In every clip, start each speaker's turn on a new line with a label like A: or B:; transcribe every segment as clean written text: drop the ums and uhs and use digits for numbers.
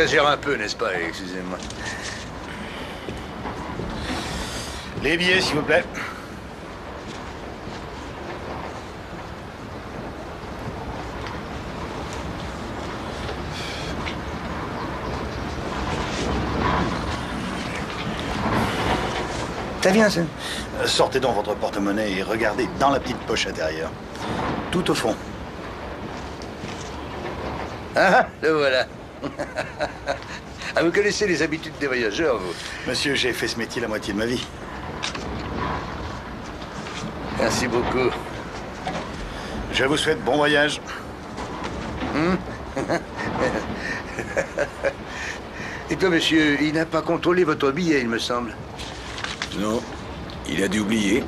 A: J'exagère un peu, n'est-ce pas? Excusez-moi.
B: Les billets, s'il vous plaît.
A: Ça vient, ça.
B: Sortez donc votre porte-monnaie et regardez dans la petite poche intérieure. Tout au fond.
A: Ah, le voilà. Ah, vous connaissez les habitudes des voyageurs, vous?
B: Monsieur, j'ai fait ce métier la moitié de ma vie.
A: Merci beaucoup.
B: Je vous souhaite bon voyage.
A: Et toi, monsieur, il n'a pas contrôlé votre billet, il me semble.
C: Non, il a dû oublier.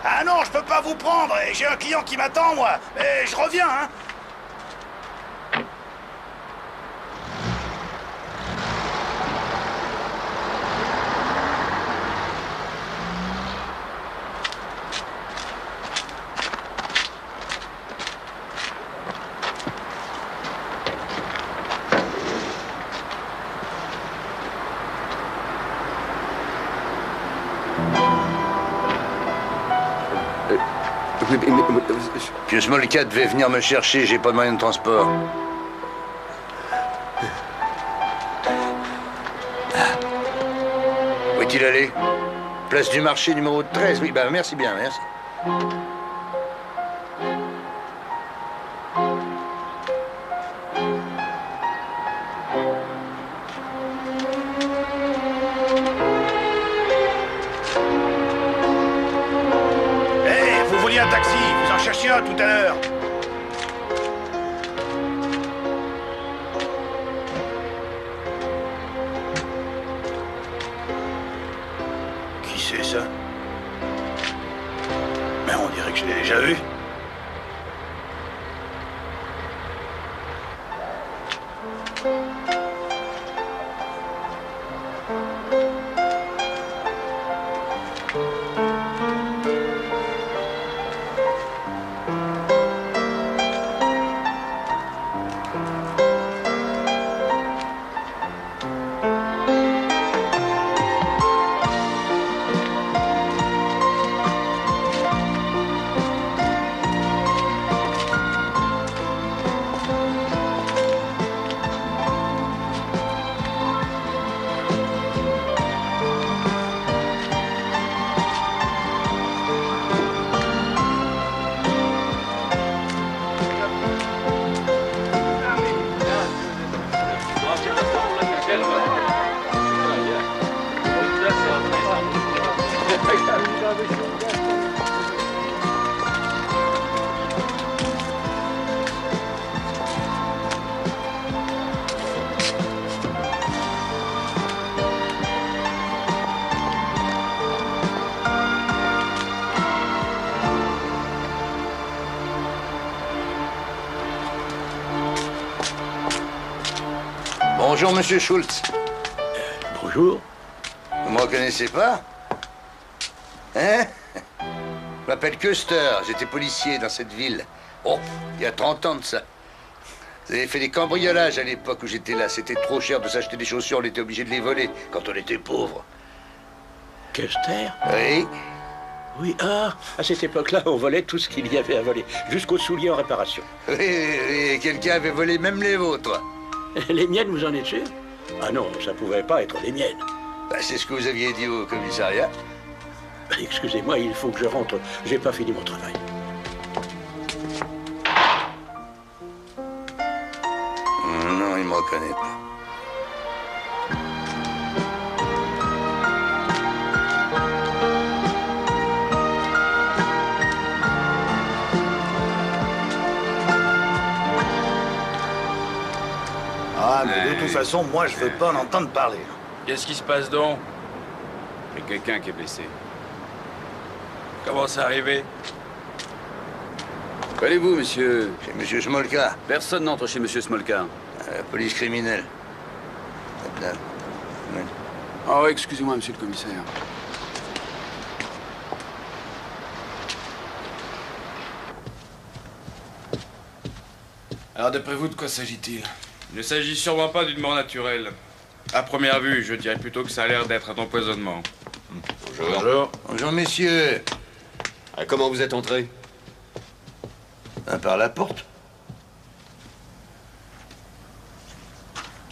B: Ah non, je peux pas vous prendre. J'ai un client qui m'attend, moi. Et je reviens, hein.
A: Que Smolka devait venir me chercher, j'ai pas de moyen de transport. Où est-il allé? Place du marché numéro 13. Oui, bah merci bien, merci.
B: Vous vouliez un taxi, vous en cherchiez un tout à l'heure. Qui c'est ça? Mais on dirait que je l'ai déjà vu.
A: Bonjour, monsieur Schultz.
B: Bonjour.
A: Vous me reconnaissez pas? Hein? Je m'appelle Custer, j'étais policier dans cette ville. Oh, il y a 30 ans de ça. Vous avez fait des cambriolages à l'époque où j'étais là. C'était trop cher de s'acheter des chaussures, on était obligé de les voler quand on était pauvre.
D: Custer?
A: Oui?
D: Oui, à cette époque-là, on volait tout ce qu'il y avait à voler, jusqu'aux souliers en réparation.
A: Oui, oui, quelqu'un avait volé même les vôtres.
D: Les miennes, vous en êtes sûr? Ah non, ça pouvait pas être les miennes.
A: Bah, c'est ce que vous aviez dit au commissariat.
D: Excusez-moi, il faut que je rentre. J'ai pas fini mon travail.
A: Non, il me reconnaît pas.
B: toute façon, moi, je veux pas en entendre parler.
E: Qu'est-ce qui se passe donc?
C: Il y a quelqu'un qui est blessé.
E: Comment c'est arrivé?
C: Où allez-vous, monsieur?
A: C'est monsieur Smolka,
C: Personne n'entre chez monsieur Smolka.
A: la police criminelle. Là. Ouais.
C: Oh, excusez-moi, monsieur le commissaire.
E: Alors, d'après vous, de quoi s'agit-il? Il ne s'agit sûrement pas d'une mort naturelle. À première vue, je dirais plutôt que ça a l'air d'être un empoisonnement.
C: Bonjour.
A: Bonjour, messieurs.
C: Comment vous êtes entré?
A: Par la porte.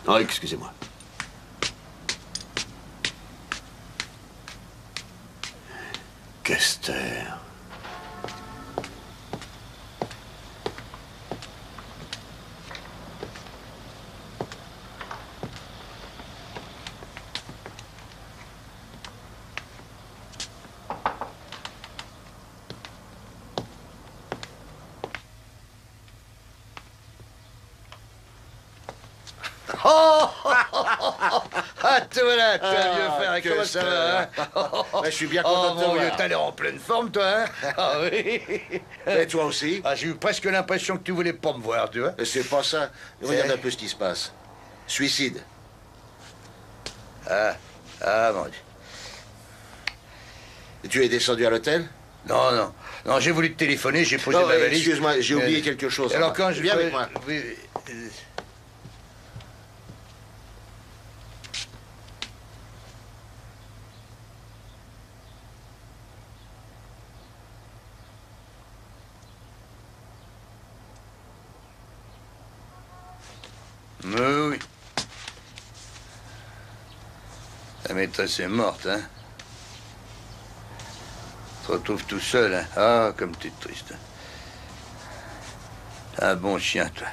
C: Oh, excusez-moi.
A: Custer. Ah, te voilà, toi, vieux frère, comment ça va, hein?
B: Je suis bien content de te
A: mon vieux,
B: voir.
A: t'as l'air en pleine forme, toi, hein? Ah oui.
B: Et toi aussi?
A: Ah, j'ai eu presque l'impression que tu voulais pas me voir, tu vois.
B: Mais c'est pas ça. Regarde un peu ce qui se passe. Suicide.
A: Ah, mon Dieu.
B: Et tu es descendu à l'hôtel?
A: Non, j'ai voulu te téléphoner, j'ai posé ma valise.
B: Excuse-moi, j'ai oublié quelque chose.
A: Alors quand je...
B: Viens avec moi.
A: Oui, oui. La maîtresse est morte, hein. Tu te retrouves tout seul, hein. Ah, comme t'es triste. T'es un bon chien, toi.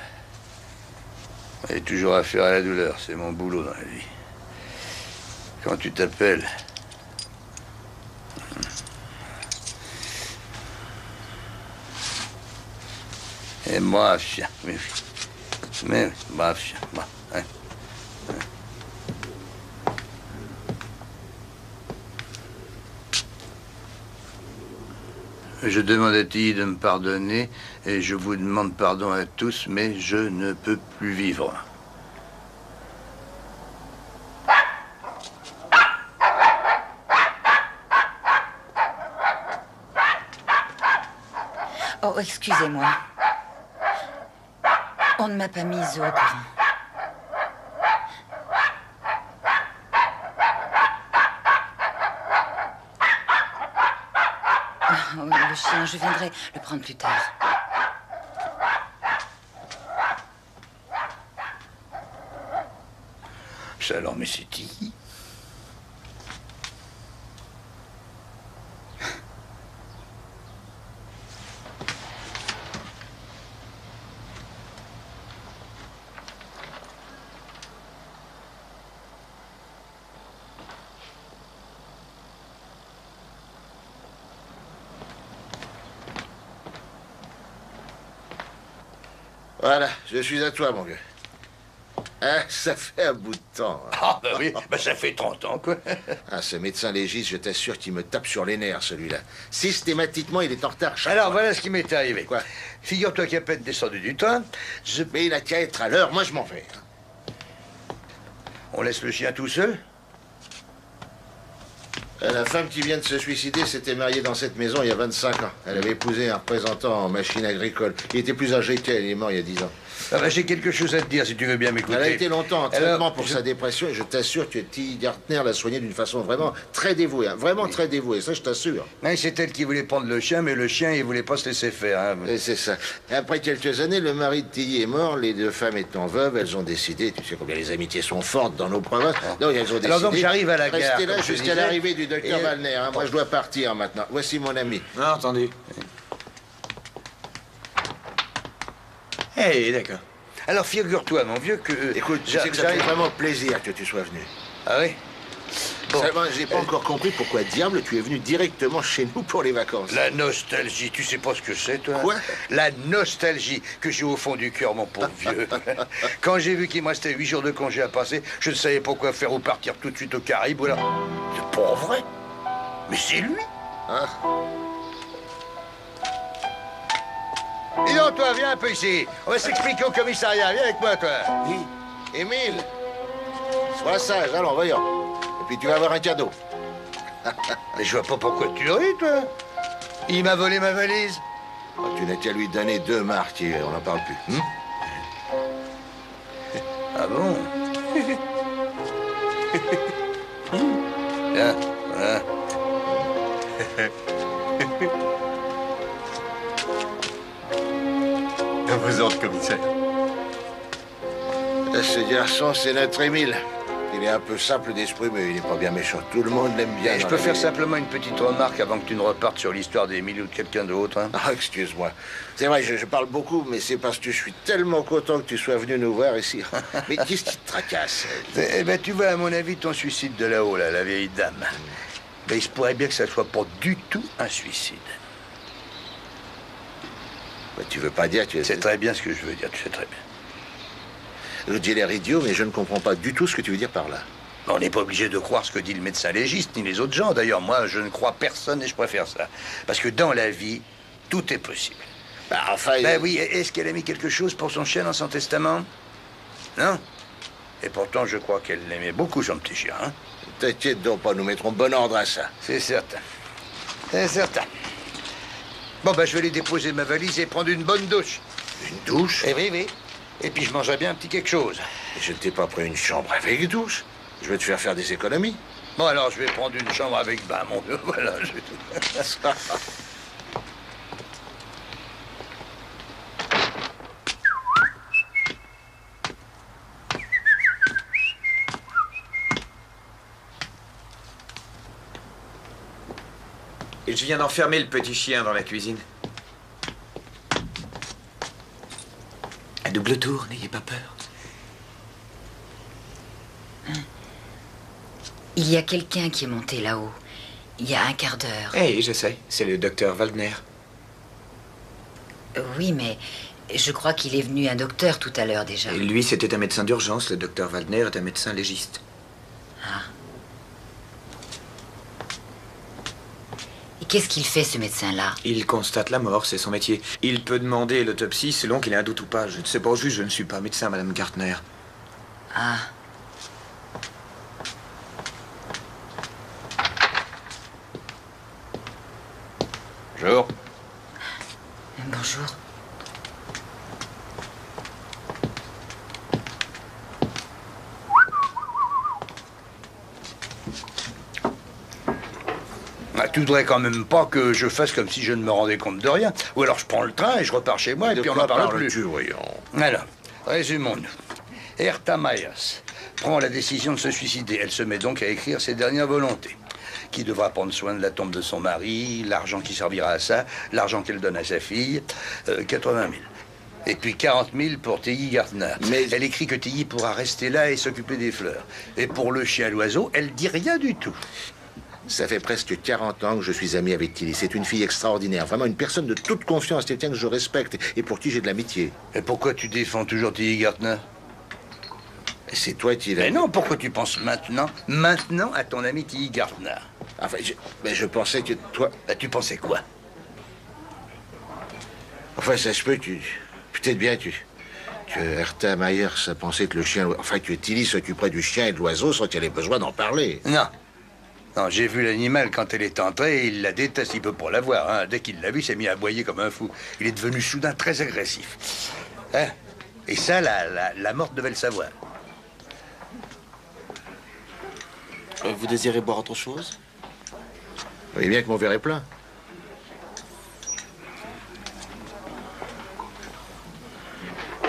A: J'ai toujours affaire à la douleur, c'est mon boulot dans la vie. Quand tu t'appelles... Et moi, chien, mais oui. Mais oui, brave chien, moi. Hein. Je demande à Tilly de me pardonner et je vous demande pardon à tous, mais je ne peux plus vivre.
F: Oh, excusez-moi. On ne m'a pas mise au courant. Oh, le chien, je viendrai le prendre plus tard.
A: Ça alors, mais c'est Tilly.
B: Voilà, je suis à toi, mon vieux. Hein, ça fait un bout de temps. Hein.
A: Ah, bah oui, bah ça fait 30 ans, quoi.
B: Ah, ce médecin légiste, je t'assure qu'il me tape sur les nerfs, celui-là. Systématiquement, il est en retard.
A: Alors, voilà ce qui m'est arrivé.
B: Quoi?
A: Figure-toi qu'à peine descendu du train,
B: Mais il a qu'à être à l'heure, moi je m'en vais.
A: on laisse le chien tout seul.
B: La femme qui vient de se suicider s'était mariée dans cette maison il y a 25 ans. Elle avait épousé un représentant en machine agricole. Il était plus âgé qu'elle, il est mort il y a 10 ans.
A: Ah bah, j'ai quelque chose à te dire, si tu veux bien m'écouter.
B: Elle a été longtemps en traitement
A: Alors,
B: pour sa dépression et je t'assure que Tilly Gartner l'a soignée d'une façon vraiment très dévouée. Hein. Vraiment très dévouée, ça je t'assure.
A: hein, c'est elle qui voulait prendre le chien, mais le chien, il voulait pas se laisser faire. Hein.
B: Et c'est ça. Après quelques années, le mari de Tilly est mort, les deux femmes étant veuves, elles ont décidé, tu sais combien les amitiés sont fortes dans nos provinces, donc elles ont décidé...
A: Alors donc j'arrive à la gare.
B: Restez là
A: comme je
B: jusqu'à
A: disais,
B: l'arrivée du docteur
A: et-
B: Wallner. Hein. Moi je dois partir maintenant. Voici mon ami.
E: Non, attendez. Eh, d'accord.
A: Alors figure-toi, mon vieux, que...
B: Écoute, je sais que ça me fait vraiment plaisir que tu sois venu.
A: Ah oui? Bon.
B: Seulement, j'ai pas encore compris pourquoi diable tu es venu directement chez nous pour les vacances.
A: La nostalgie, tu sais pas ce que c'est, toi?
B: Quoi?
A: La nostalgie que j'ai au fond du cœur, mon pauvre vieux. Quand j'ai vu qu'il me restait 8 jours de congé à passer, je ne savais pas quoi faire ou partir tout de suite aux Caraïbes. Voilà. C'est pas vrai. Mais c'est lui.
B: Hein?
A: Dis donc, toi, viens un peu ici. On va s'expliquer au commissariat. Viens avec moi, toi.
B: Oui. Émile, sois sage, allons, voyons. Et puis tu vas avoir un cadeau.
A: Mais je vois pas pourquoi tu ris, toi. Il m'a volé ma valise.
B: Oh, tu n'as qu'à lui donner 2 marques et on n'en parle plus.
A: Ah bon? Tiens, voilà.
C: À vos ordres, commissaire.
B: Ce garçon, c'est notre Émile. Il est un peu simple d'esprit, mais il n'est pas bien méchant. Tout le monde l'aime bien.
A: Et je
B: dans
A: peux
B: la
A: faire
B: vie.
A: simplement une petite remarque avant que tu ne repartes sur l'histoire d'Émile ou de quelqu'un d'autre, hein?
B: Ah, excuse-moi. C'est vrai, je parle beaucoup, mais c'est parce que je suis tellement content que tu sois venu nous voir ici. Mais qu'est-ce qui te tracasse?
A: Eh ben, tu vois, à mon avis, ton suicide de là-haut, là, la vieille dame, ben, il se pourrait bien que ça soit pas du tout un suicide.
B: Bah, tu veux pas dire que...
A: C'est très bien ce que je veux dire, tu sais très bien.
B: Je dis l'air idiot, mais je ne comprends pas du tout ce que tu veux dire par là.
A: On n'est pas obligé de croire ce que dit le médecin légiste, ni les autres gens. D'ailleurs, moi, je ne crois personne et je préfère ça. Parce que dans la vie, tout est possible.
B: Bah, enfin...
A: Ben oui, est-ce qu'elle a mis quelque chose pour son chien dans son testament? Non? Et pourtant, je crois qu'elle l'aimait beaucoup, son petit chien, hein?
B: T'inquiète donc pas, nous mettrons bon ordre à ça.
A: C'est certain. C'est certain. Bon, ben, je vais aller déposer ma valise et prendre une bonne douche.
B: Une douche?
A: Eh oui, oui. Et puis, je mangerai bien un petit quelque chose.
B: Je ne t'ai pas pris une chambre avec douche. Je vais te faire des économies.
A: Bon, alors, je vais prendre une chambre avec bain, mon vieux. Voilà,
G: Et je viens d'enfermer le petit chien dans la cuisine. À double tour, n'ayez pas peur.
F: Il y a quelqu'un qui est monté là-haut. Il y a un quart d'heure.
G: Eh, je sais, c'est le docteur Waldner.
F: Oui, mais je crois qu'il est venu un docteur tout à l'heure déjà.
G: Et lui, c'était un médecin d'urgence. Le docteur Waldner est un médecin légiste.
F: Ah. Et qu'est-ce qu'il fait, ce médecin-là?
G: Il constate la mort, c'est son métier. Il peut demander l'autopsie selon qu'il ait un doute ou pas. Je ne sais pas juste, je ne suis pas médecin, Madame Gartner.
F: Ah.
C: Bonjour.
F: Bonjour.
A: Ah, tu voudrais quand même pas que je fasse comme si je ne me rendais compte de rien. Ou alors je prends le train et je repars chez moi et puis on n'en parle plus.
B: Voyons.
A: Alors, résumons-nous. Hertha Myers prend la décision de se suicider. Elle se met donc à écrire ses dernières volontés. Qui devra prendre soin de la tombe de son mari, l'argent qui servira à ça, l'argent qu'elle donne à sa fille, 80 000. Et puis 40 000 pour Tilly Gardner.
B: Mais...
A: Elle écrit que Tilly pourra rester là et s'occuper des fleurs. Et pour le chien à l'oiseau, elle dit rien du tout.
B: Ça fait presque 40 ans que je suis ami avec Tilly. C'est une fille extraordinaire, vraiment une personne de toute confiance, quelqu'un que je respecte et pour qui j'ai de l'amitié.
A: Et pourquoi tu défends toujours Tilly Gardner?
B: C'est toi qui l'as...
A: Mais non, pourquoi tu penses maintenant à ton ami Tilly Gardner?
B: Enfin, je pensais que toi...
A: Bah, tu pensais quoi?
B: Enfin, ça se peut que... Peut-être bien que Hertha Myers a pensé que le chien... Enfin, que Tilly s'occuperait du chien et de l'oiseau sans qu'elle ait besoin d'en parler.
A: Non. Non, j'ai vu l'animal quand elle est entrée et il la déteste, il peut pour la voir. Hein. Dès qu'il l'a vu, il s'est mis à aboyer comme un fou. Il est devenu soudain très agressif. Hein? Et ça, la morte devait le savoir.
H: Vous désirez boire autre chose?
B: Vous voyez bien que mon verre est plein.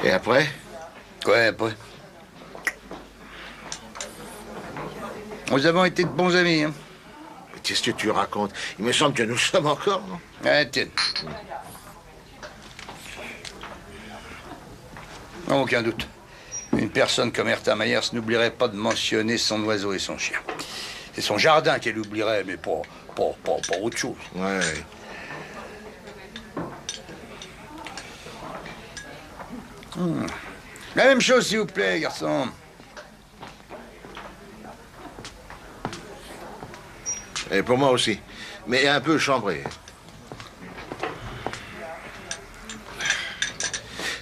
B: Et après?
A: Quoi, après? Nous avons été de bons amis, hein?
B: Mais qu'est-ce que tu racontes? Il me semble que nous sommes encore, non?
A: Ah, tiens. Aucun doute. Une personne comme Hertha Myers n'oublierait pas de mentionner son oiseau et son chien. C'est son jardin qu'elle oublierait, mais pas autre chose.
B: Ouais.
A: La même chose, s'il vous plaît, garçon.
B: Et pour moi aussi. Mais un peu chambré.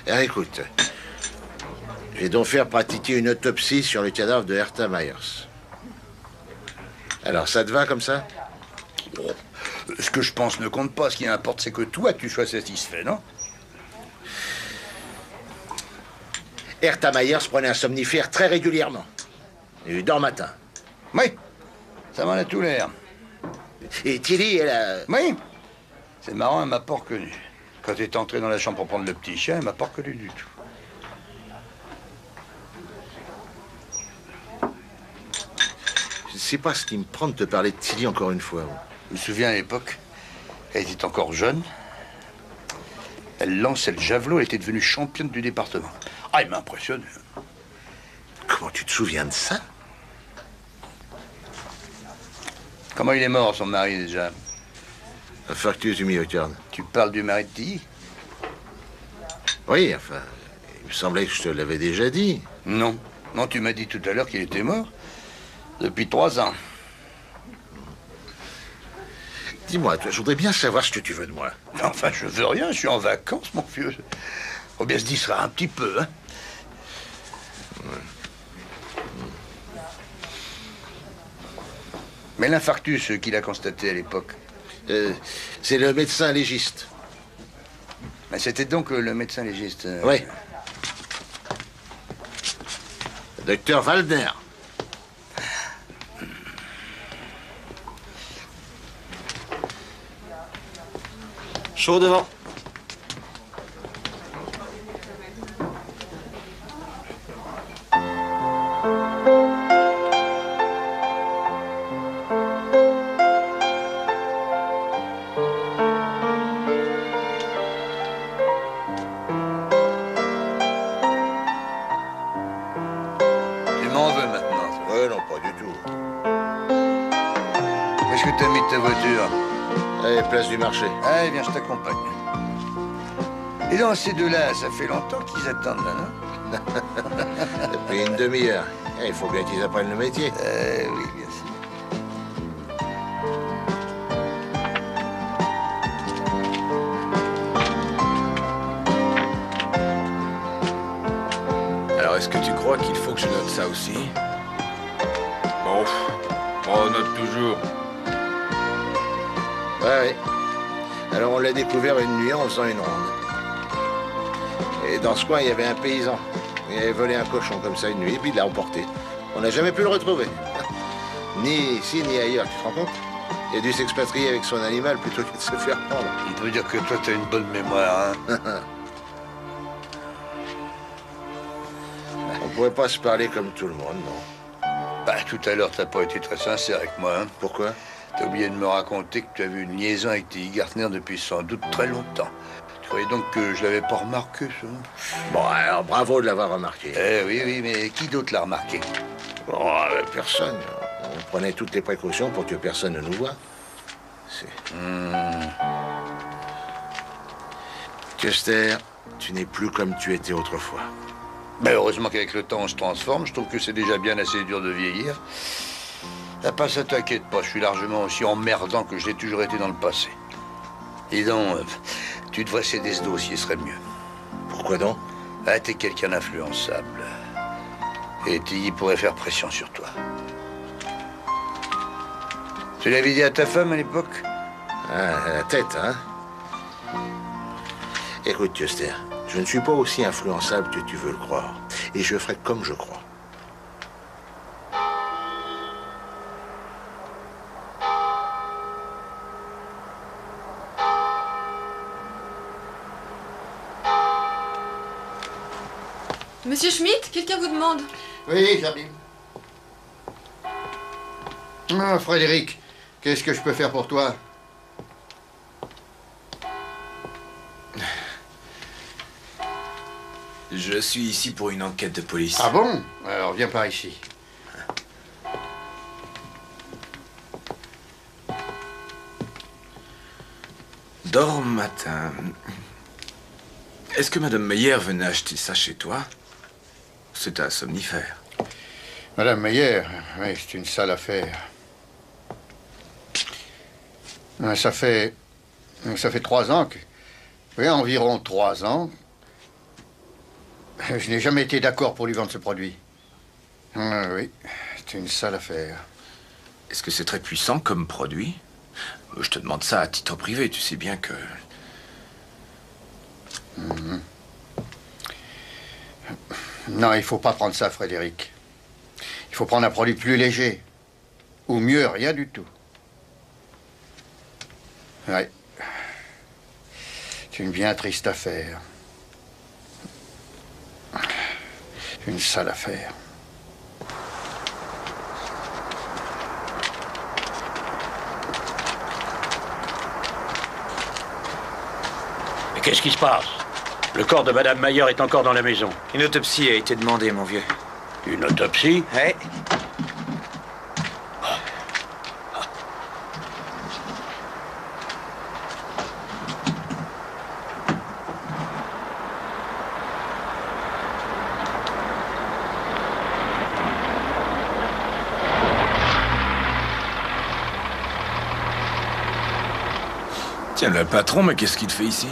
B: Alors, écoute. Je vais donc faire pratiquer une autopsie sur le cadavre de Hertha Myers. Alors, ça te va comme ça?
A: Bon, ce que je pense ne compte pas. Ce qui importe, c'est que toi, tu sois satisfait, non?
B: Hertha Myers prenait un somnifère très régulièrement. Et dort matin.
A: Oui, ça m'en a tout l'air.
B: Et Tilly, elle a...
A: Oui, c'est marrant, elle m'a pas reconnu. Quand elle est entrée dans la chambre pour prendre le petit chien, elle m'a pas reconnu du tout.
B: Je sais pas ce qui me prend de te parler de Tilly encore une fois.
A: Je me souviens à l'époque, elle était encore jeune. Elle lançait le javelot, elle était devenue championne du département. Ah, il m'a impressionné.
B: Comment tu te souviens de ça?
A: Comment il est mort, son mari, déjà?
B: Infarctus du myocarde.
A: Tu parles du mari de Tilly?
B: Oui, enfin, il me semblait que je te l'avais déjà dit.
A: Non. Non, tu m'as dit tout à l'heure qu'il était mort. Depuis 3 ans.
B: Dis-moi, toi, je voudrais bien savoir ce que tu veux de moi.
A: Enfin, je veux rien, je suis en vacances, mon vieux. Faut bien se distraire un petit peu, hein. Mais l'infarctus qu'il a constaté à l'époque.
B: C'est le médecin légiste.
A: Mais c'était donc le médecin légiste.
B: Oui. Docteur Waldner.
H: Chaud devant.
A: Tu m'en veux maintenant.
B: Ouais, non, pas du tout.
A: Où est-ce que t'as mis ta voiture?
B: Allez, place du marché.
A: Allez, viens, je t'accompagne. Et dans ces deux-là, ça fait longtemps qu'ils attendent, là, non?
B: Depuis une demi-heure. Il faut bien qu'ils apprennent le métier.
A: Oui, bien sûr.
G: Alors, est-ce que tu crois qu'il faut que je note ça aussi?
E: Bon, on note toujours.
B: Ouais. Alors, on l'a découvert une nuit en faisant une ronde. Et dans ce coin, il y avait un paysan. Il avait volé un cochon comme ça une nuit, puis il l'a emporté. On n'a jamais pu le retrouver. Ni ici, ni ailleurs, tu te rends compte? Il a dû s'expatrier avec son animal plutôt que de se faire prendre.
A: On peut dire que toi, t'as une bonne mémoire, hein?
B: On pourrait pas se parler comme tout le monde, non?
A: Bah, tout à l'heure, t'as pas été très sincère avec moi, hein?
B: Pourquoi?
A: T'as oublié de me raconter que tu avais une liaison avec Tilly Gartner depuis sans doute très longtemps. Tu croyais donc que je l'avais pas remarqué, ça?
B: Bon, alors, bravo de l'avoir remarqué.
A: Oui, mais qui d'autre l'a remarqué?
B: Oh, personne. On prenait toutes les précautions pour que personne ne nous voie. Custer, tu n'es plus comme tu étais autrefois.
A: Ben, heureusement qu'avec le temps, on se transforme. Je trouve que c'est déjà bien assez dur de vieillir. Ah, pas ça, t'inquiète pas. Je suis largement aussi emmerdant que je l'ai toujours été dans le passé. Dis donc, tu devrais céder ce dossier, ce serait mieux.
B: Pourquoi donc?
A: Ah, t'es quelqu'un d'influençable. Et Tilly pourrait faire pression sur toi. Tu l'avais dit à ta femme à l'époque?
B: Ah, à la tête, hein? Écoute, Custer, je ne suis pas aussi influençable que tu veux le croire. Et je ferai comme je crois.
I: Monsieur Schmitt, quelqu'un vous demande.
J: Oui, j'arrive. Ah, Frédéric, qu'est-ce que je peux faire pour toi?
G: Je suis ici pour une enquête de police.
J: Ah bon? Alors viens par ici.
G: Dors matin. Est-ce que Madame Meyer venait acheter ça chez toi? C'est un somnifère.
J: Madame Meyer, oui, c'est une sale affaire. Ça fait 3 ans que... Oui, environ 3 ans. Je n'ai jamais été d'accord pour lui vendre ce produit. Oui, c'est une sale affaire.
G: Est-ce que c'est très puissant comme produit? Je te demande ça à titre privé, tu sais bien que...
J: Non, il faut pas prendre ça, Frédéric. Il faut prendre un produit plus léger. Ou mieux, rien du tout. Oui. C'est une bien triste affaire. Une sale affaire.
D: Mais qu'est-ce qui se passe? Le corps de Madame Meyer est encore dans la maison.
G: Une autopsie a été demandée, mon vieux.
D: Une autopsie?
G: Ouais.
C: Tiens, le patron, mais qu'est-ce qu'il fait ici?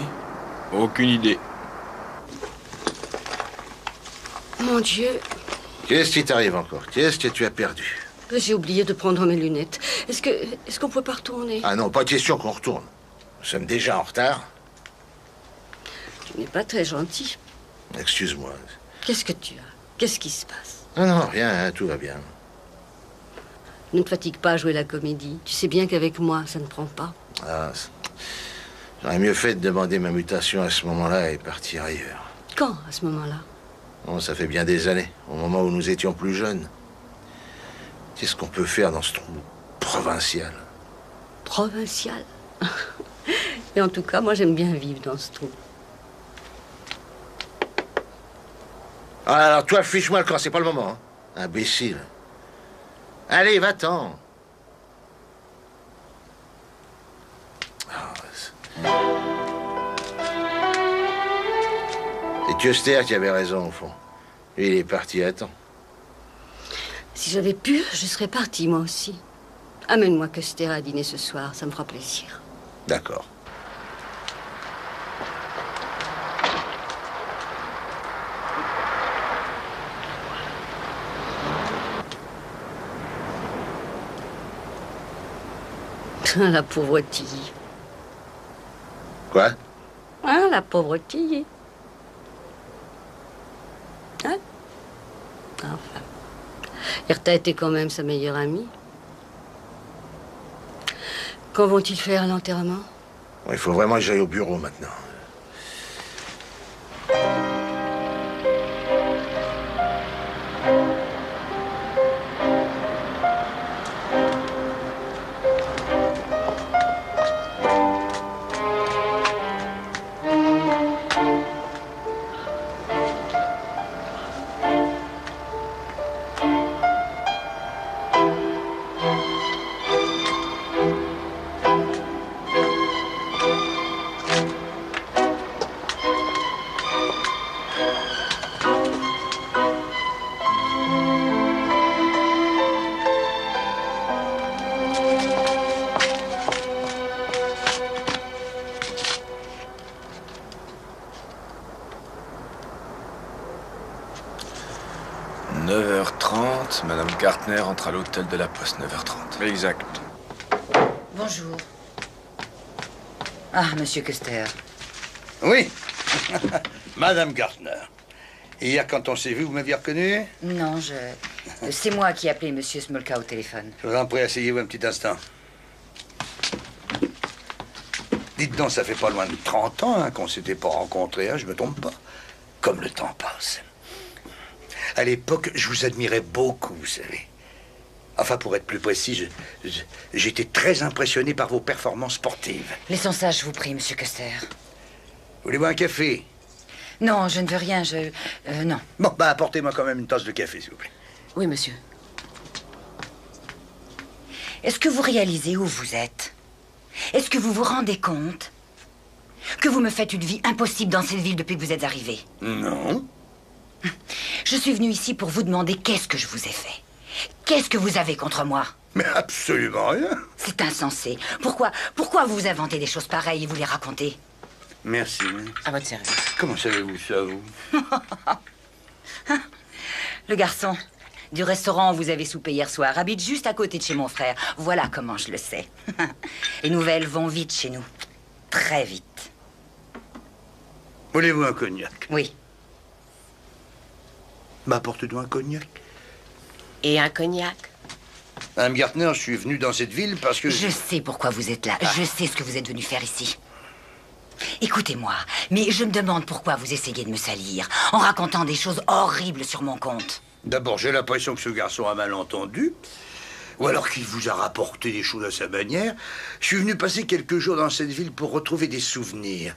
E: Aucune idée.
K: Mon Dieu,
B: Qu'est-ce qui t'arrive encore? Qu'est-ce que tu as perdu?
K: j'ai oublié de prendre mes lunettes. Est-ce qu'on peut pas retourner?
B: Ah non, pas question qu'on retourne. Nous sommes déjà en retard.
K: Tu n'es pas très gentil.
B: Excuse-moi.
K: Qu'est-ce que tu as? Qu'est-ce qui se passe?
B: Non, non, rien, hein, tout va bien.
K: Ne te fatigue pas à jouer la comédie. Tu sais bien qu'avec moi, ça ne prend pas.
B: Ah, j'aurais mieux fait de demander ma mutation à ce moment-là et partir ailleurs.
K: Quand, à ce moment-là?
B: Oh, ça fait bien des années, au moment où nous étions plus jeunes. Qu'est-ce qu'on peut faire dans ce trou provincial?
K: Provincial? Et en tout cas, moi, j'aime bien vivre dans ce trou.
B: Ah, alors toi, fiche-moi le camp, c'est pas le moment. Hein. Imbécile. Allez, va-t'en. C'est Custer qui avait raison, au fond. Lui, il est parti à temps.
K: Si j'avais pu, je serais partie, moi aussi. Amène-moi Custer à dîner ce soir, ça me fera plaisir.
B: D'accord.
K: La pauvre Tilly.
B: Quoi?
K: Ah, la pauvre Tilly. Hein? Enfin. Hertha était quand même sa meilleure amie. Quand vont-ils faire l'enterrement?
B: Bon, il faut vraiment que j'aille au bureau maintenant.
C: Madame Gartner entre à l'hôtel de la Poste, 9h30.
E: Exact.
F: Bonjour. Ah, monsieur Custer.
A: Oui. Madame Gartner. Et hier, quand on s'est vu, vous m'aviez reconnu?
F: Non, c'est moi qui ai appelé monsieur Smolka au téléphone.
A: Je vous en prie, asseyez-vous un petit instant. Dites donc, ça fait pas loin de 30 ans hein, qu'on s'était pas rencontrés, hein, je me trompe pas. Comme le temps passe. À l'époque, je vous admirais beaucoup, vous savez. Enfin, pour être plus précis, j'étais très impressionné par vos performances sportives.
F: Laissons ça, je vous prie, monsieur Custer.
A: Voulez-vous un café?
F: Non, je ne veux rien, non.
A: Bon, bah, apportez-moi quand même une tasse de café, s'il vous plaît.
F: Oui, monsieur. Est-ce que vous réalisez où vous êtes? Est-ce que vous vous rendez compte? Que vous me faites une vie impossible dans cette ville depuis que vous êtes arrivé.
A: Non.
F: Je suis venue ici pour vous demander qu'est-ce que je vous ai fait. Qu'est-ce que vous avez contre moi?
A: Mais absolument rien.
F: C'est insensé. Pourquoi vous inventez des choses pareilles et vous les racontez?
A: Merci.
L: À votre service.
A: Comment savez-vous ça, vous?
F: Le garçon du restaurant où vous avez soupé hier soir habite juste à côté de chez mon frère. Voilà comment je le sais. Les nouvelles vont vite chez nous. Très vite.
A: Voulez-vous un cognac?
F: Oui.
A: Apporte-toi un cognac.
L: Et un cognac?
A: Madame Gartner, je suis venu dans cette ville parce que...
F: Je sais pourquoi vous êtes là. Je sais ce que vous êtes venu faire ici. Écoutez-moi, mais je me demande pourquoi vous essayez de me salir en racontant des choses horribles sur mon compte.
A: D'abord, j'ai l'impression que ce garçon a mal entendu, ou alors qu'il vous a rapporté des choses à sa manière. Je suis venu passer quelques jours dans cette ville pour retrouver des souvenirs.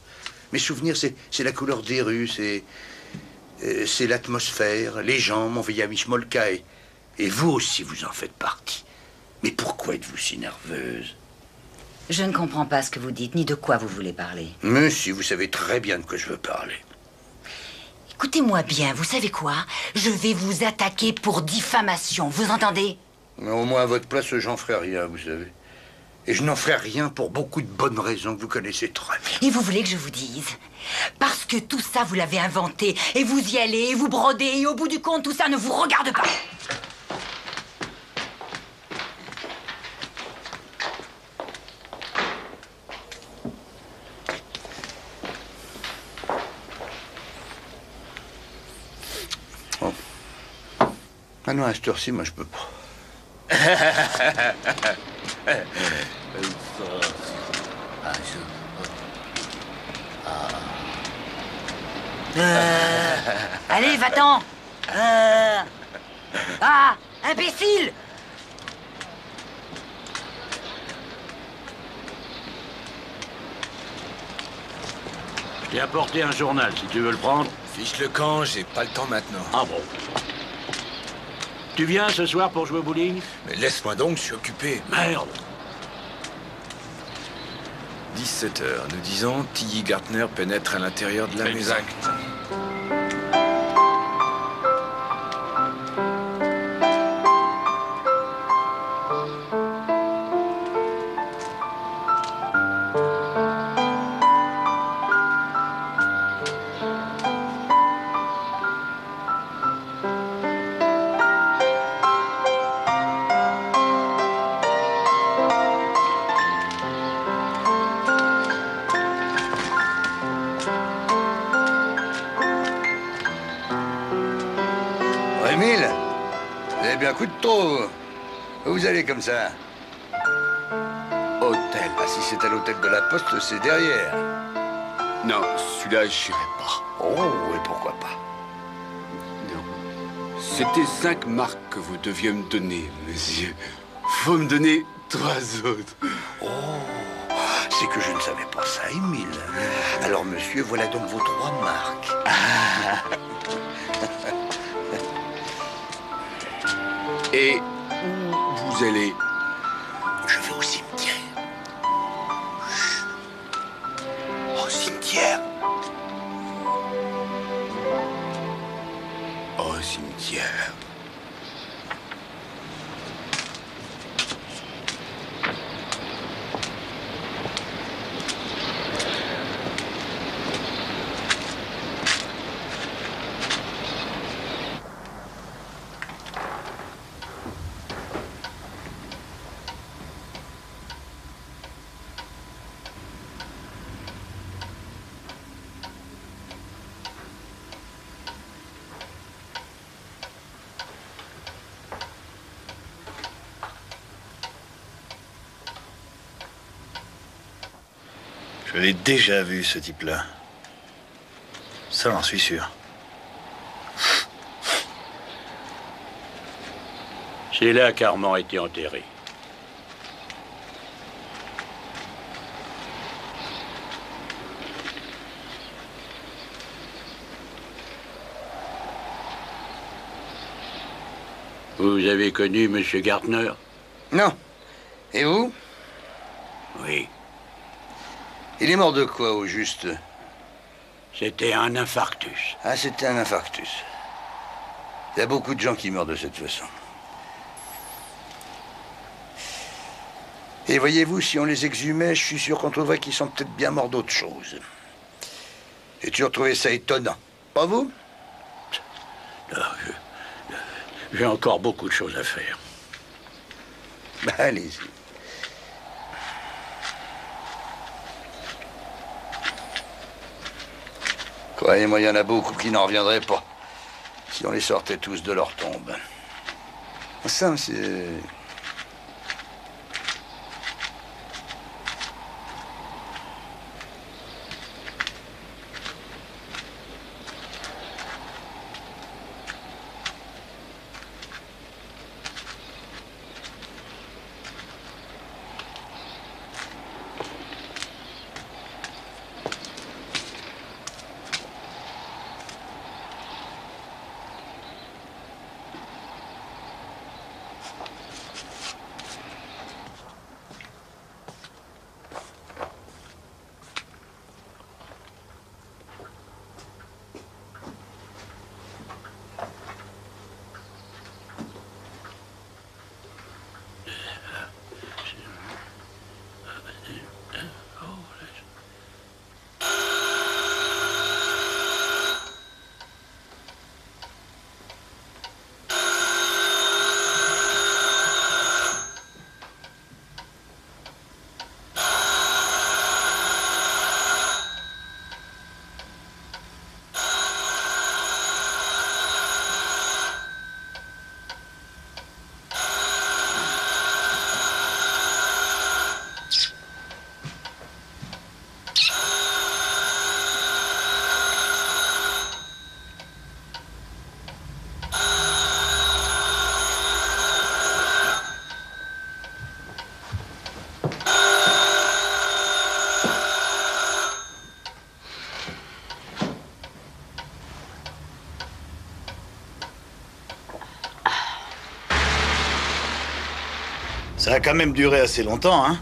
A: Mes souvenirs, c'est la couleur des rues, c'est l'atmosphère, les gens m'ont veillé à Mishmolka et vous aussi, vous en faites partie. Mais pourquoi êtes-vous si nerveuse?
F: Je ne comprends pas ce que vous dites, ni de quoi vous voulez parler.
A: Mais si, vous savez très bien de quoi je veux parler.
F: Écoutez-moi bien, vous savez quoi? Je vais vous attaquer pour diffamation, vous entendez?
A: Mais au moins, à votre place, j'en ferai rien, vous savez. Et je n'en ferai rien pour beaucoup de bonnes raisons que vous connaissez très bien.
F: Et vous voulez que je vous dise? Parce que tout ça, vous l'avez inventé, et vous y allez, et vous brodez, et au bout du compte, tout ça ne vous regarde pas.
A: Ah non, à cette heure-ci, moi, je peux pas.
F: Allez, va-t'en. Ah, imbécile!
D: Je t'ai apporté un journal, si tu veux le prendre.
C: Fiche le camp, j'ai pas le temps maintenant.
D: Ah bon? Tu viens ce soir pour jouer au bowling?
C: Mais laisse-moi donc, je suis occupé.
D: Merde!
G: 17h, nous disons, Tilly Gartner pénètre à l'intérieur de la maison.
E: Exact.
A: Émile, vous avez bien un coup de trop. Où vous allez comme ça?
M: Hôtel.
A: Ah, si c'est à l'hôtel de la Poste, c'est derrière.
M: Non, celui-là, j'irai pas.
A: Oh, et pourquoi pas?
M: Non. C'était 5 marques que vous deviez me donner, monsieur. Faut me donner 3 autres.
A: Oh, c'est que je ne savais pas ça, Émile. Alors, monsieur, voilà donc vos 3 marques.
M: Et où vous allez?
A: Je vais au cimetière. Chut. Au cimetière.
M: Au cimetière.
N: Je l'ai déjà vu, ce type-là. Ça, j'en suis sûr.
D: C'est là qu'Armand a été enterré. Vous avez connu M. Gartner?
A: Non. Et vous?
D: Oui.
A: Il est mort de quoi, au juste?
D: C'était un infarctus.
A: Ah, c'était un infarctus. Il y a beaucoup de gens qui meurent de cette façon. Et voyez-vous, si on les exhumait, je suis sûr qu'on trouverait qu'ils sont peut-être bien morts d'autre chose. J'ai toujours trouvé ça étonnant. Pas vous?
D: Non, j'ai encore beaucoup de choses à faire.
A: Ben, allez-y. Croyez-moi, il y en a beaucoup qui n'en reviendraient pas si on les sortait tous de leur tombe. Ça, c'est...
N: Ça a quand même duré assez longtemps, hein?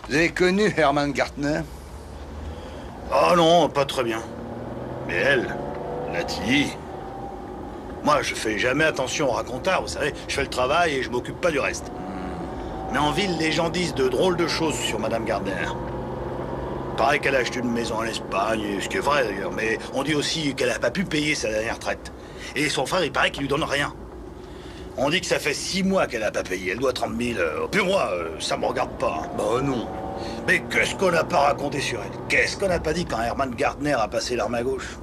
A: Vous avez connu Herman Gartner?
N: Oh non, pas très bien. Mais elle, la Tilly... Moi, je fais jamais attention au racontard, vous savez. Je fais le travail et je m'occupe pas du reste. Mais en ville, les gens disent de drôles de choses sur Madame Gardner. Pareil qu'elle a acheté une maison en Espagne, ce qui est vrai d'ailleurs, mais on dit aussi qu'elle a pas pu payer sa dernière retraite. Et son frère, il paraît qu'il lui donne rien. On dit que ça fait 6 mois qu'elle a pas payé, elle doit 30 000. Puis moi, ça me regarde pas. Hein.
A: Bah non.
N: Mais qu'est-ce qu'on n'a pas raconté sur elle? Qu'est-ce qu'on n'a pas dit quand Herman Gardner a passé l'arme à gauche?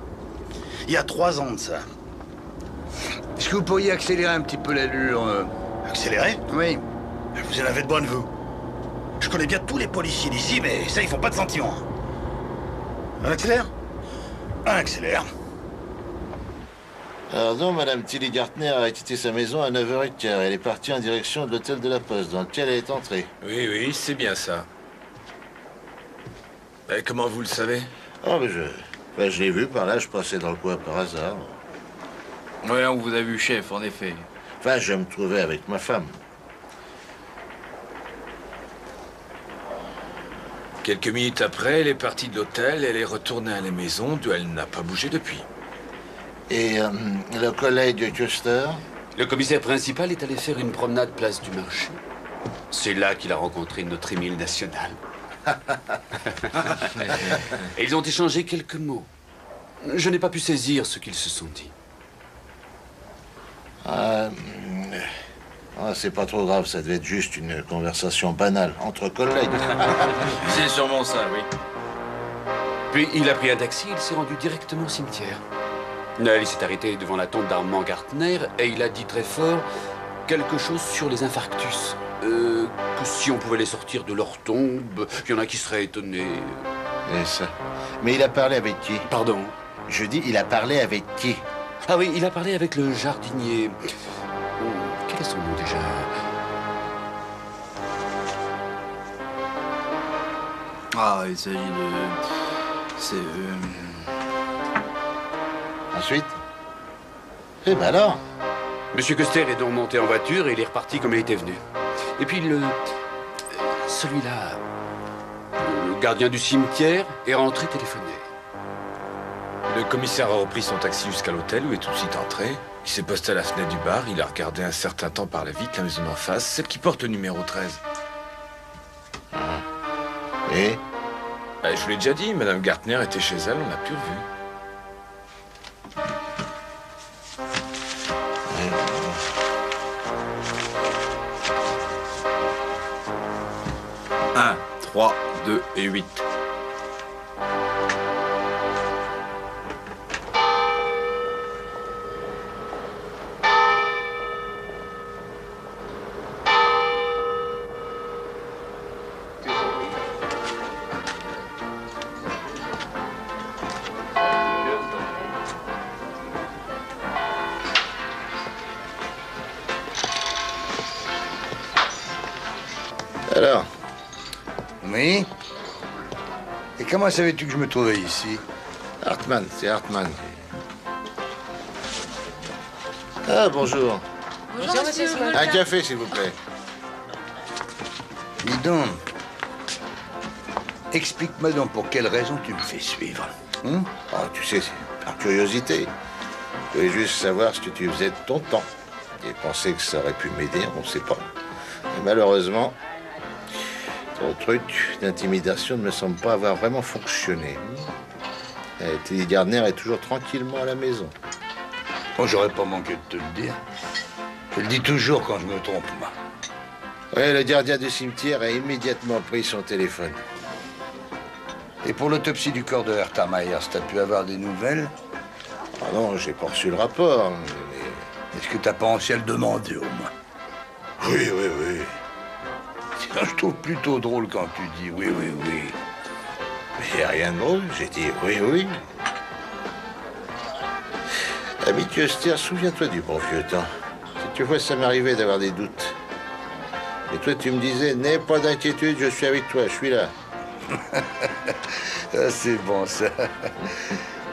N: Il y a 3 ans de ça.
A: Est-ce que vous pourriez accélérer un petit peu l'allure?
N: Accélérer?
A: Oui.
N: Vous en avez de bonne vue. Je connais bien tous les policiers d'ici, mais ça, ils font pas de sentiments. On accélère? On accélère.
B: Alors donc, Madame Tilly Gartner a quitté sa maison à 9h15. Elle est partie en direction de l'hôtel de la Poste, dans lequel elle est entrée.
G: Oui, oui, c'est bien ça. Et comment vous le savez?
B: Oh, mais je l'ai vu par là, je passais dans le coin par hasard.
E: Ouais, on vous a vu, chef, en effet.
B: Enfin, je me trouvais avec ma femme.
G: Quelques minutes après, elle est partie de l'hôtel, elle est retournée à la maison, d'où elle n'a pas bougé depuis.
B: Et le collègue Custer?
M: Le commissaire principal est allé faire une promenade place du marché. C'est là qu'il a rencontré notre Émile national. Et ils ont échangé quelques mots. Je n'ai pas pu saisir ce qu'ils se sont dit.
B: C'est pas trop grave, ça devait être juste une conversation banale entre collègues.
E: C'est sûrement ça, oui.
M: Puis il a pris un taxi et il s'est rendu directement au cimetière. Là, il s'est arrêté devant la tombe d'Armand Gartner et il a dit très fort quelque chose sur les infarctus. Que si on pouvait les sortir de leur tombe, il y en a qui seraient étonnés.
B: Et ça. Mais il a parlé avec qui?
M: Pardon?
B: Je dis, il a parlé avec qui?
M: Ah oui, il a parlé avec le jardinier. Quel est son nom déjà?
N: Ah, il s'agit de... C'est...
B: Ensuite? Eh ben alors?
M: Monsieur Custer est donc monté en voiture et il est reparti comme il était venu. Et puis celui-là, gardien du cimetière est rentré téléphoner.
G: Le commissaire a repris son taxi jusqu'à l'hôtel où est tout de suite entré. Il s'est posté à la fenêtre du bar. Il a regardé un certain temps par la vitre la maison d'en face, celle qui porte le numéro 13.
B: Et
G: je vous l'ai déjà dit, Madame Gartner était chez elle, on l'a plus revue.
C: 1, 3, 2 et 8.
B: Alors?
A: Oui? Et comment savais-tu que je me trouvais ici?
B: Hartmann, c'est Hartmann. Ah, bonjour.
I: Bonjour, monsieur.
B: Un café, s'il vous plaît.
A: Dis donc. Explique-moi donc pour quelle raison tu me fais suivre.
B: Ah, tu sais, c'est par curiosité. Je voulais juste savoir ce que tu faisais de ton temps. J'ai pensé que ça aurait pu m'aider, on ne sait pas. Mais malheureusement, ton truc d'intimidation ne me semble pas avoir vraiment fonctionné. Teddy Gardner est toujours tranquillement à la maison.
A: Bon, j'aurais pas manqué de te le dire. Je le dis toujours quand je me trompe, moi.
B: Ouais, le gardien du cimetière a immédiatement pris son téléphone.
A: Et pour l'autopsie du corps de Hertha Myers, t'as pu avoir des nouvelles?
B: Ah non, j'ai pas reçu le rapport. Mais...
A: Est-ce que t'as pensé à le demander, au moins?
B: Oui, oui, oui.
A: Tiens, je trouve plutôt drôle quand tu dis oui, oui, oui.
B: Mais il n'y a rien de drôle, j'ai dit oui, oui. Ami Custer, souviens-toi du bon vieux temps. Si tu vois, ça m'arrivait d'avoir des doutes. Et toi, tu me disais, n'aie pas d'inquiétude, je suis avec toi, je suis là.
A: Ah, c'est bon, ça.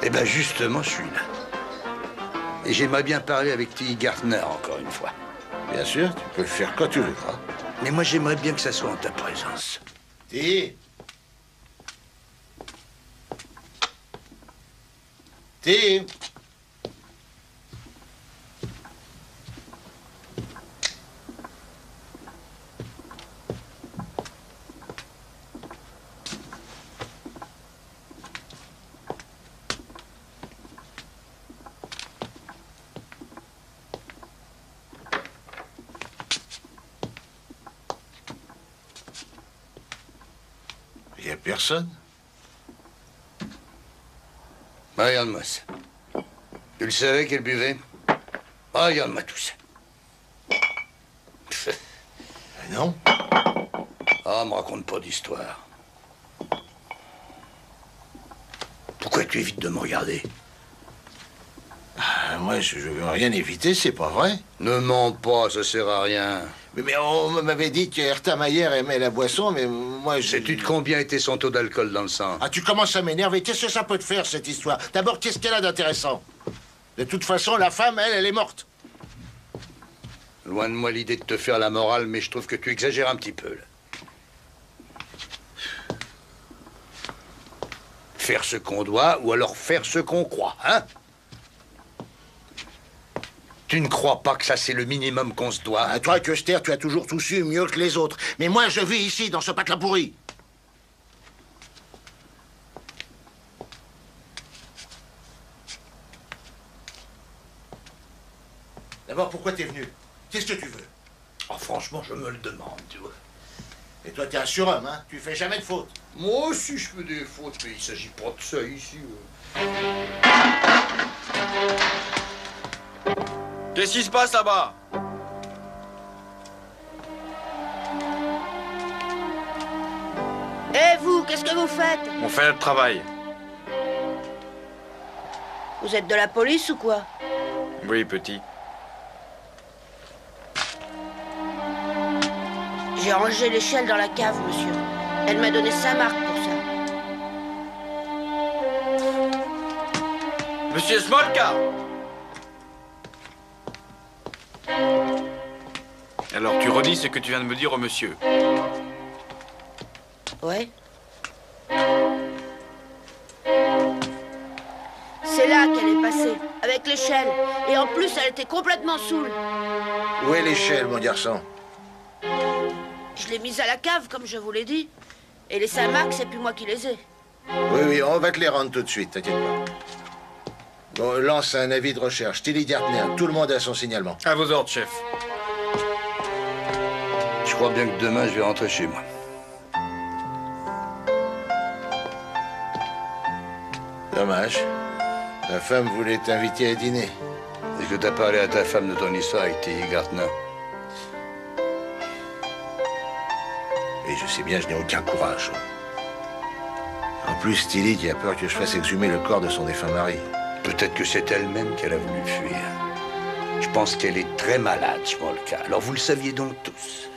A: Eh bien, justement, je suis là. Et j'aimerais bien parler avec Teddy Gardner, encore une fois.
B: Bien sûr, tu peux le faire quand tu voudras.
A: Mais moi, j'aimerais bien que ça soit en ta présence.
B: Teddy? Teddy? Il n'y a personne.
A: Ah, regarde-moi ça. Tu le savais qu'elle buvait? Ah, regarde-moi tout ça.
B: Non.
A: Ah, me raconte pas d'histoire. Pourquoi tu évites de me regarder?
B: Ah, moi, je veux rien éviter, c'est pas vrai.
A: Ne mens pas, ça sert à rien.
B: Mais on m'avait dit que Hertha Myers aimait la boisson, mais moi, je...
A: Sais-tu de combien était son taux d'alcool dans le sang?
B: Ah, tu commences à m'énerver. Qu'est-ce que ça peut te faire, cette histoire? D'abord, qu'est-ce qu'elle a d'intéressant? De toute façon, la femme, elle est morte.
A: Loin de moi l'idée de te faire la morale, mais je trouve que tu exagères un petit peu, là. Faire ce qu'on doit, ou alors faire ce qu'on croit, hein? Tu ne crois pas que ça, c'est le minimum qu'on se doit?
B: Ah, toi, Custer, tu as toujours tout su mieux que les autres. Mais moi, je vis ici, dans ce patelin pourri. D'abord, pourquoi t'es venu? Qu'est-ce que tu veux?
A: Oh, franchement, je me le demande, tu vois.
B: Et toi, t'es un surhomme, hein? Tu fais jamais de faute.
A: Moi aussi, je fais des fautes, mais il s'agit pas de ça ici.
E: Qu'est-ce qui se passe là-bas?
L: Eh vous, qu'est-ce que vous faites?
E: On fait notre travail.
L: Vous êtes de la police ou quoi?
E: Oui, petit.
L: J'ai rangé l'échelle dans la cave, monsieur. Elle m'a donné sa marque pour ça.
E: Monsieur Smolka! Alors, tu redis ce que tu viens de me dire au monsieur.
L: Ouais. C'est là qu'elle est passée, avec l'échelle. Et en plus, elle était complètement saoule.
B: Où est l'échelle, mon garçon?
L: Je l'ai mise à la cave, comme je vous l'ai dit. Et les 5 marques, c'est plus moi qui les ai.
B: Oui, oui, on va te les rendre tout de suite, t'inquiète pas. Bon, lance un avis de recherche. Tilly Gartner, tout le monde a son signalement.
C: À vos ordres, chef.
A: Je crois bien que demain, je vais rentrer chez moi.
B: Dommage. Ta femme voulait t'inviter à dîner.
A: Est-ce que t'as parlé à ta femme de ton histoire avec Tilly Gartner?
B: Et je sais bien, je n'ai aucun courage. En plus, Tilly qui a peur que je fasse exhumer le corps de son défunt mari.
A: Peut-être que c'est elle-même qu'elle a voulu fuir. Je pense qu'elle est très malade, Smolka. Alors vous le saviez donc tous.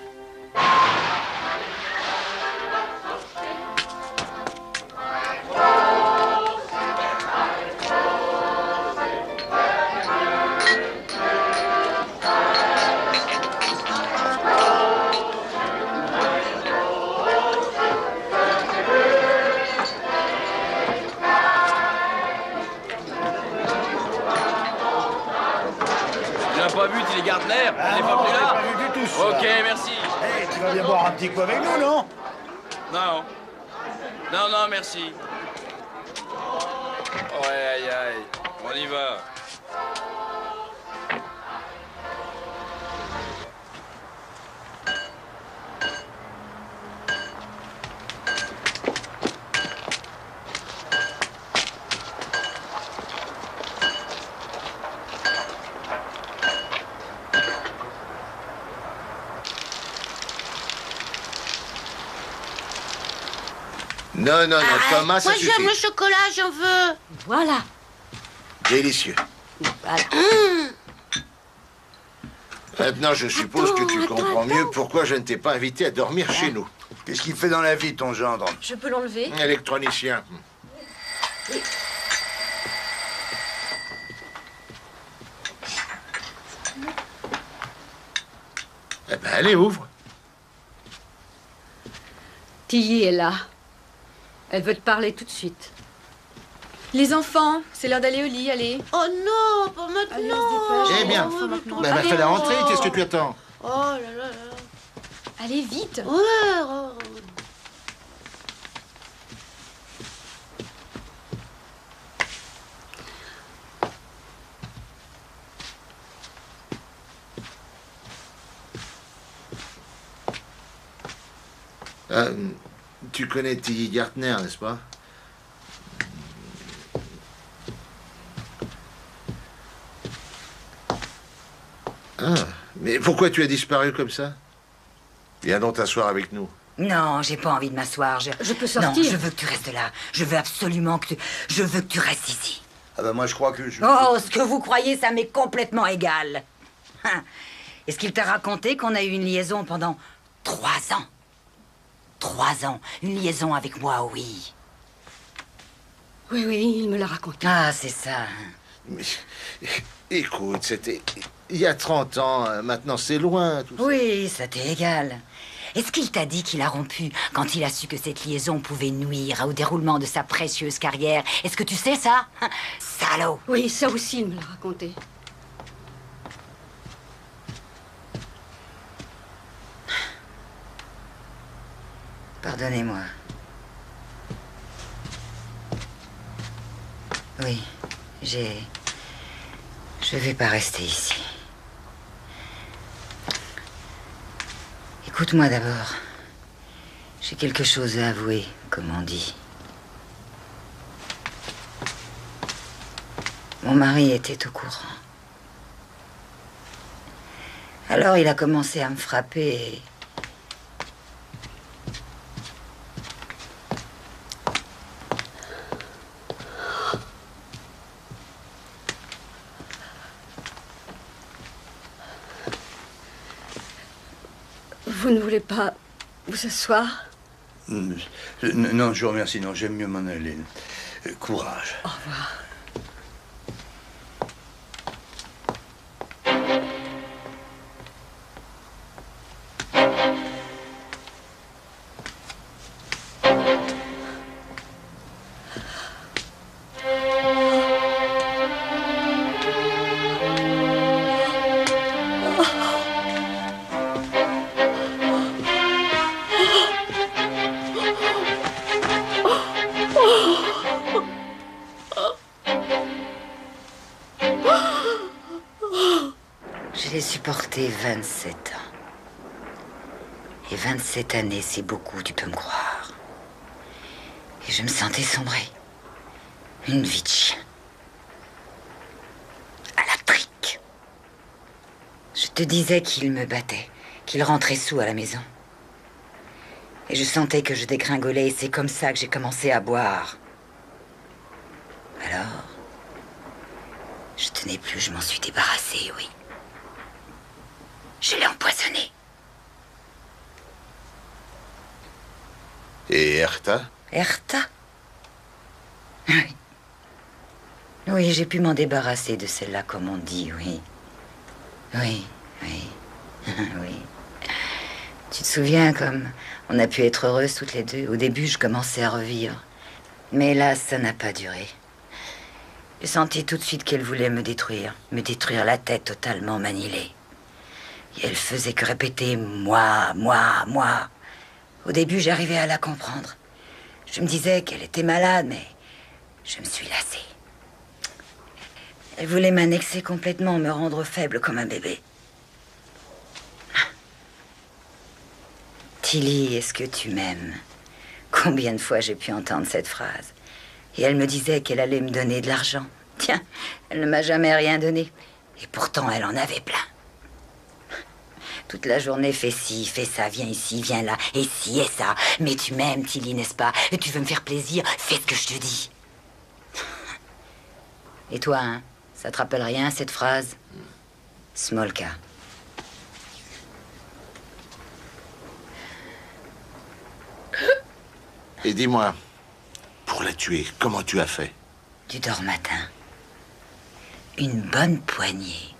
E: Tilly Gartner, elle n'est pas venue là?
N: Pas vu du tout, ça.
E: Ok, merci.
N: Hey, tu vas bien boire un petit coup avec nous, non?
E: Non. Non, non, merci. Oh, aïe, aïe, aïe. On y va.
B: Non, non, non, Thomas, ça
L: Moi,
B: suffit.
L: j'aime le chocolat, j'en veux.
K: Voilà.
B: Délicieux.
K: Voilà.
B: Maintenant, je suppose que tu comprends mieux pourquoi je ne t'ai pas invité à dormir chez nous.
A: Qu'est-ce qu'il fait dans la vie, ton gendre?
I: Je peux l'enlever?
B: Électronicien. Eh ben, allez, ouvre.
K: Tilly est là. Elle veut te parler tout de suite.
I: Les enfants, c'est l'heure d'aller au lit, allez.
L: Oh non, pas maintenant.
B: Eh bien, ben, va falloir rentrer, qu'est-ce que tu attends?
L: Oh là là là.
I: Allez, vite.
L: Ouais, oh.
B: Tu connais Tilly Gartner, n'est-ce pas? Ah, mais pourquoi tu as disparu comme ça? Viens donc t'asseoir avec nous.
F: Non, j'ai pas envie de m'asseoir. Je
K: peux sortir.
F: Non, je veux que tu restes là. Je veux absolument que tu... Je veux que tu restes ici.
A: Ah ben moi, je crois que je...
F: Oh, ce que vous croyez, ça m'est complètement égal. Hein. Est-ce qu'il t'a raconté qu'on a eu une liaison pendant 3 ans? 3 ans. Une liaison avec moi, oui.
K: Oui, oui, il me l'a raconté.
F: Ah, c'est ça.
B: Mais, écoute, c'était il y a 30 ans, maintenant c'est loin. Tout ça.
F: Oui, ça t'est égal. Est-ce qu'il t'a dit qu'il a rompu quand il a su que cette liaison pouvait nuire au déroulement de sa précieuse carrière? Est-ce que tu sais ça? Salaud!
K: Oui, ça aussi, il me l'a raconté.
F: Pardonnez-moi. Oui, je vais pas rester ici. Écoute-moi d'abord. J'ai quelque chose à avouer, comme on dit. Mon mari était au courant. Alors il a commencé à me frapper et...
K: Vous ne voulez pas vous asseoir?
A: Non, je vous remercie. Non, j'aime mieux m'en aller. Courage.
K: Au revoir.
F: Je l'ai supporté 27 ans. Et 27 années, c'est beaucoup, tu peux me croire. Et je me sentais sombrer. Une vie de chien. À la trique. Je te disais qu'il me battait, qu'il rentrait soûl à la maison. Et je sentais que je dégringolais, et c'est comme ça que j'ai commencé à boire. Alors, je tenais plus, je m'en suis débarrassée, oui. Je l'ai empoisonné.
B: Et Herta?
F: Herta? Oui. Oui, j'ai pu m'en débarrasser de celle-là, comme on dit, oui. Oui, oui, oui. Tu te souviens comme on a pu être heureuses toutes les deux? Au début, je commençais à revivre. Mais là, ça n'a pas duré. J'ai senti tout de suite qu'elle voulait me détruire la tête totalement manilée. Et elle faisait que répéter « moi, moi, moi ». Au début, j'arrivais à la comprendre. Je me disais qu'elle était malade, mais je me suis lassée. Elle voulait m'annexer complètement, me rendre faible comme un bébé. Tilly, est-ce que tu m'aimes? Combien de fois j'ai pu entendre cette phrase? Et elle me disait qu'elle allait me donner de l'argent. Tiens, elle ne m'a jamais rien donné. Et pourtant, elle en avait plein. Toute la journée, fais ci, fais ça, viens ici, viens là, et ci et ça. Mais tu m'aimes, Tilly, n'est-ce pas? Et tu veux me faire plaisir, fais ce que je te dis. Et toi, hein? Ça te rappelle rien, cette phrase? Smolka.
B: Et dis-moi, pour la tuer, comment tu as fait?
F: Du dormatin. Une bonne poignée.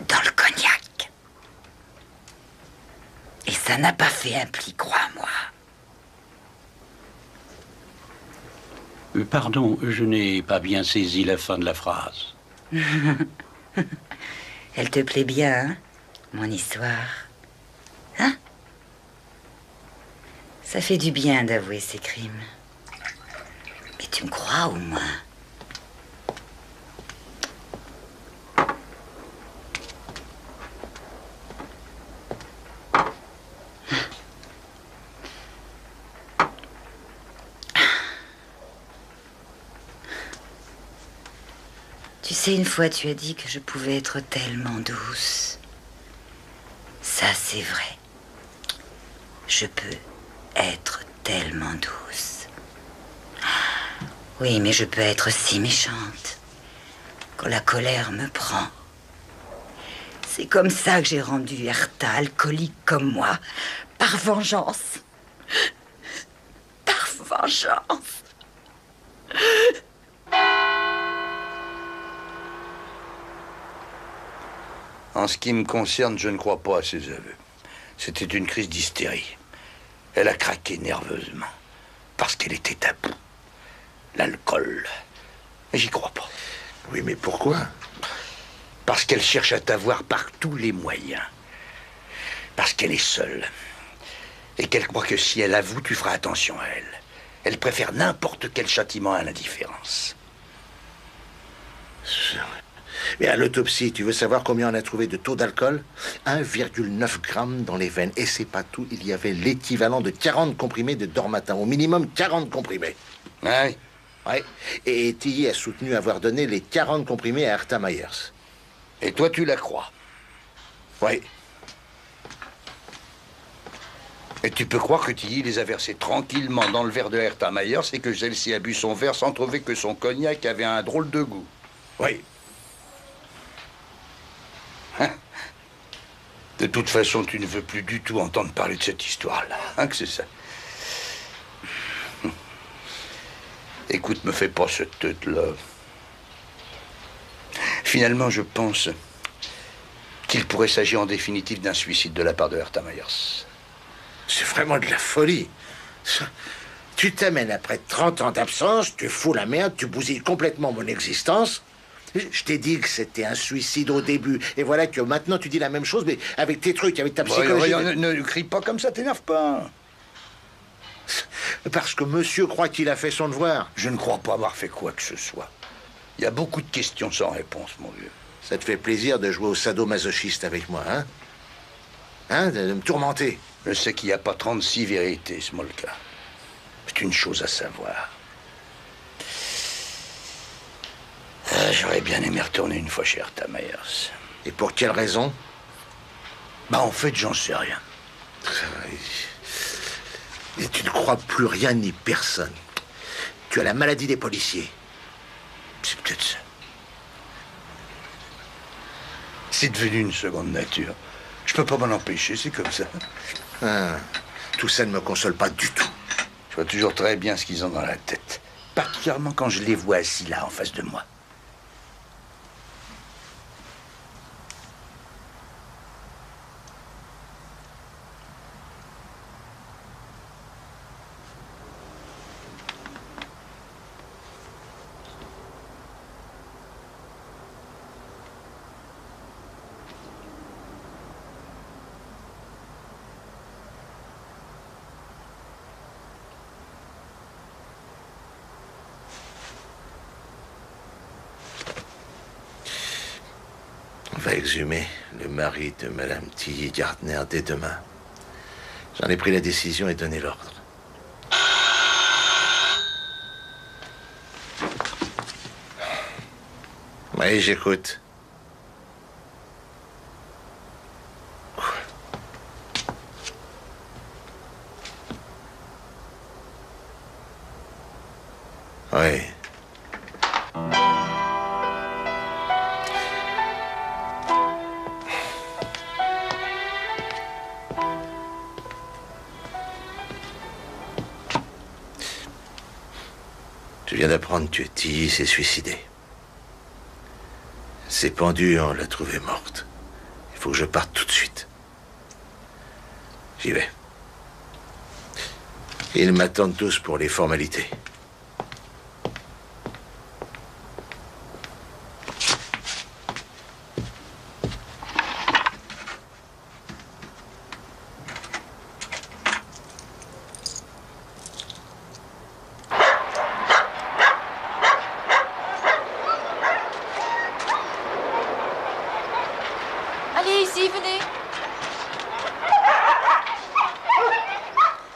F: Dans le cognac. Et ça n'a pas fait un pli, crois-moi.
D: Pardon, je n'ai pas bien saisi la fin de la phrase.
F: Elle te plaît bien, hein, mon histoire? Hein? Ça fait du bien d'avouer ses crimes. Mais tu me crois au moins? Tu sais, une fois, tu as dit que je pouvais être tellement douce. Ça, c'est vrai. Je peux être tellement douce. Oui, mais je peux être si méchante. Quand la colère me prend. C'est comme ça que j'ai rendu Herta alcoolique comme moi. Par vengeance. Par vengeance.
A: En ce qui me concerne, je ne crois pas à ses aveux. C'était une crise d'hystérie. Elle a craqué nerveusement. Parce qu'elle était à bout. L'alcool. Mais j'y crois pas.
B: Oui, mais pourquoi?
A: Parce qu'elle cherche à t'avoir par tous les moyens. Parce qu'elle est seule. Et qu'elle croit que si elle avoue, tu feras attention à elle. Elle préfère n'importe quel châtiment à l'indifférence.
B: Mais à l'autopsie, tu veux savoir combien on a trouvé de taux d'alcool? 1,9 g dans les veines. Et c'est pas tout, il y avait l'équivalent de 40 comprimés de dormatin. Au minimum 40 comprimés.
A: Oui.
B: Ouais. Et Tilly a soutenu avoir donné les 40 comprimés à Herta Myers.
A: Et toi, tu la crois?
B: Oui.
A: Et tu peux croire que Tilly les a versés tranquillement dans le verre de Herta Myers et que celle-ci a bu son verre sans trouver que son cognac avait un drôle de goût?
B: Oui.
A: De toute façon, tu ne veux plus du tout entendre parler de cette histoire-là, hein, que c'est ça. Écoute, me fais pas cette tête-là. Finalement, je pense qu'il pourrait s'agir en définitive d'un suicide de la part de Herta Myers.
B: C'est vraiment de la folie. Tu t'amènes après 30 ans d'absence, tu fous la merde, tu bousilles complètement mon existence. Je t'ai dit que c'était un suicide au début. Et voilà que maintenant tu dis la même chose, mais avec tes trucs, avec ta psychologie.
A: Ne crie pas comme ça, t'énerve pas.
B: Parce que monsieur croit qu'il a fait son devoir.
A: Je ne crois pas avoir fait quoi que ce soit. Il y a beaucoup de questions sans réponse, mon vieux.
B: Ça te fait plaisir de jouer au sadomasochiste avec moi, hein? Hein? De me tourmenter.
A: Je sais qu'il n'y a pas 36 vérités, Smolka. C'est une chose à savoir. J'aurais bien aimé retourner une fois chez Herta Myers.
B: Et pour quelle raison?
A: Bah, en fait, j'en sais rien.
B: Et tu ne crois plus rien ni personne. Tu as la maladie des policiers.
A: C'est peut-être ça. C'est devenu une seconde nature. Je peux pas m'en empêcher, c'est comme ça.
B: Ah, tout ça ne me console pas du tout.
A: Je vois toujours très bien ce qu'ils ont dans la tête. Particulièrement quand je les vois assis là, en face de moi.
B: On va exhumer le mari de Madame Tilly Gardner dès demain. J'en ai pris la décision et donné l'ordre. Oui, j'écoute. Oui. Je viens d'apprendre que Tilly s'est suicidée. C'est pendu, on l'a trouvée morte. Il faut que je parte tout de suite. J'y vais. Ils m'attendent tous pour les formalités.
I: Allez, ici, venez.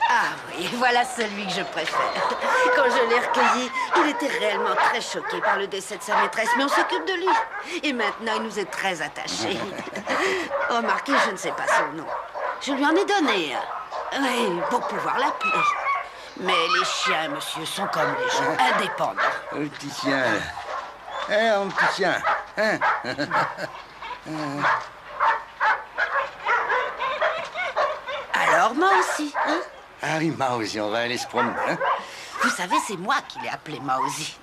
L: Ah oui, voilà celui que je préfère. Quand je l'ai recueilli, il était réellement très choqué par le décès de sa maîtresse, mais on s'occupe de lui. Et maintenant, il nous est très attachés. Remarquez, je ne sais pas son nom. Je lui en ai donné un. Oui, pour pouvoir l'appeler. Mais les chiens, monsieur, sont comme les gens, indépendants.
A: Le petit chien, là. Hein, mon petit chien. Hein?
L: Alors, moi aussi, hein?
A: Ah oui, Mauzy, on va aller se promener, hein?
L: Vous savez, c'est moi qui l'ai appelé Mauzy.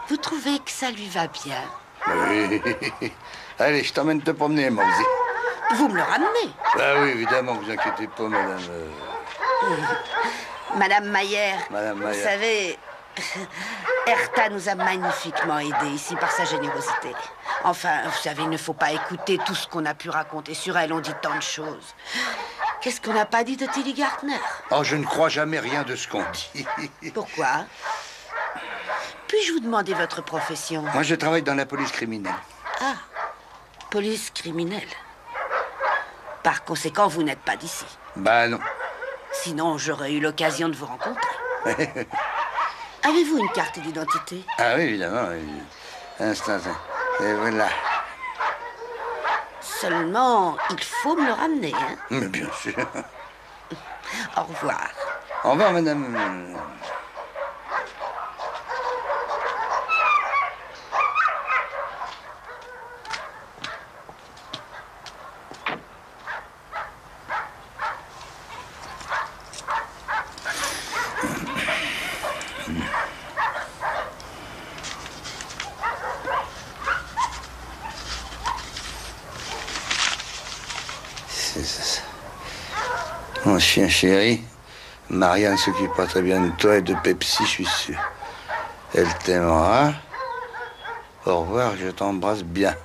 L: Vous trouvez que ça lui va bien?
A: Oui. Allez, je t'emmène te promener, Mauzy.
L: Vous me le ramenez?
A: Ah oui, évidemment, vous inquiétez pas, madame.
L: Madame Mayer,
A: Madame Mayer.
L: Vous savez, Herta nous a magnifiquement aidés ici par sa générosité. Enfin, vous savez, il ne faut pas écouter tout ce qu'on a pu raconter sur elle. On dit tant de choses. Qu'est-ce qu'on n'a pas dit de Tilly Gardner?
A: Oh, je ne crois jamais rien de ce qu'on dit.
L: Pourquoi? Puis-je vous demander votre profession?
A: Moi, je travaille dans la police criminelle.
L: Ah, police criminelle. Par conséquent, vous n'êtes pas d'ici.
A: Bah non.
L: Sinon, j'aurais eu l'occasion de vous rencontrer. Avez-vous une carte d'identité?
A: Ah oui, évidemment. Instant. Et voilà.
L: Seulement, il faut me le ramener, hein?
A: Mais bien sûr.
L: Au revoir.
A: Au revoir, madame. Mon chien chéri, Marianne s'occupera très bien de toi et de Pepsi, je suis sûr. Elle t'aimera. Au revoir, je t'embrasse bien.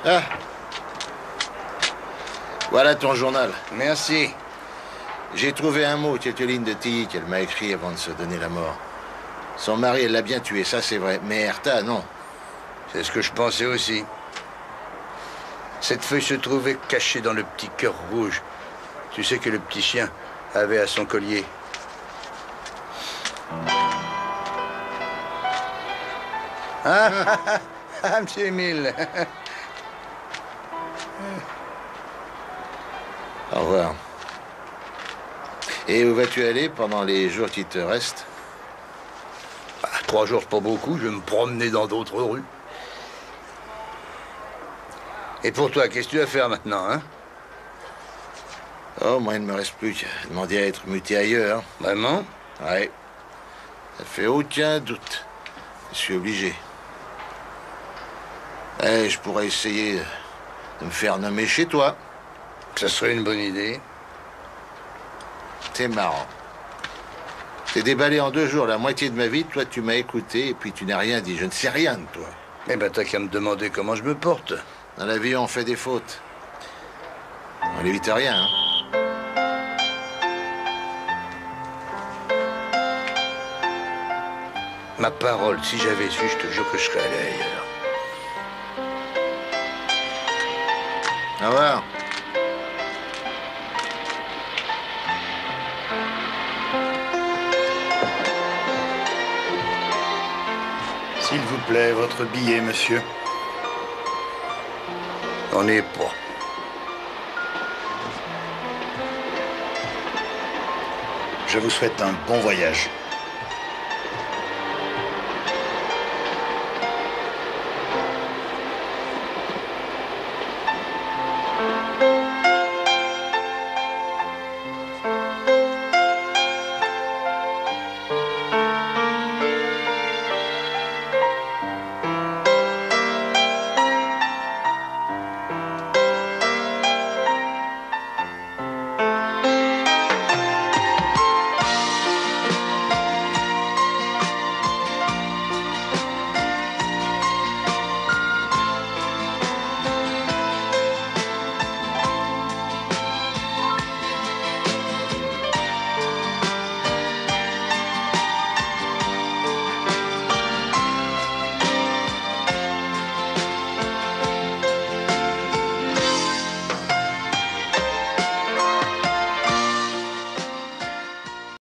B: Ah. Voilà ton journal.
A: Merci.
B: J'ai trouvé un mot, quelques lignes de Tilly qu'elle m'a écrit avant de se donner la mort. Son mari, elle l'a bien tué, ça c'est vrai. Mais Herta, non.
A: C'est ce que je pensais aussi. Cette feuille se trouvait cachée dans le petit cœur rouge. Tu sais que le petit chien avait à son collier. Monsieur Emile.
B: Au revoir. Et où vas-tu aller pendant les jours qui te restent?
A: 3 jours, c'est pas beaucoup. Je vais me promener dans d'autres rues. Et pour toi, qu'est-ce que tu vas faire maintenant, hein?
B: Oh, moi, il ne me reste plus qu'à demander à être muté ailleurs.
A: Vraiment?
B: Ouais. Ça fait aucun doute. Je suis obligé. Eh, je pourrais essayer de me faire nommer chez toi.
A: Ça serait une bonne idée.
B: C'est marrant. T'es déballé en 2 jours la moitié de ma vie. Toi, tu m'as écouté et puis tu n'as rien dit. Je ne sais rien de toi.
A: Eh ben, t'as qu'à me demander comment je me porte.
B: Dans la vie, on fait des fautes. On n'évite rien, hein.
A: Ma parole, si j'avais su, je te jure que je serais allé ailleurs.
B: Au revoir.
N: S'il vous plaît, votre billet, monsieur.
A: On n'est pas.
N: Je vous souhaite un bon voyage.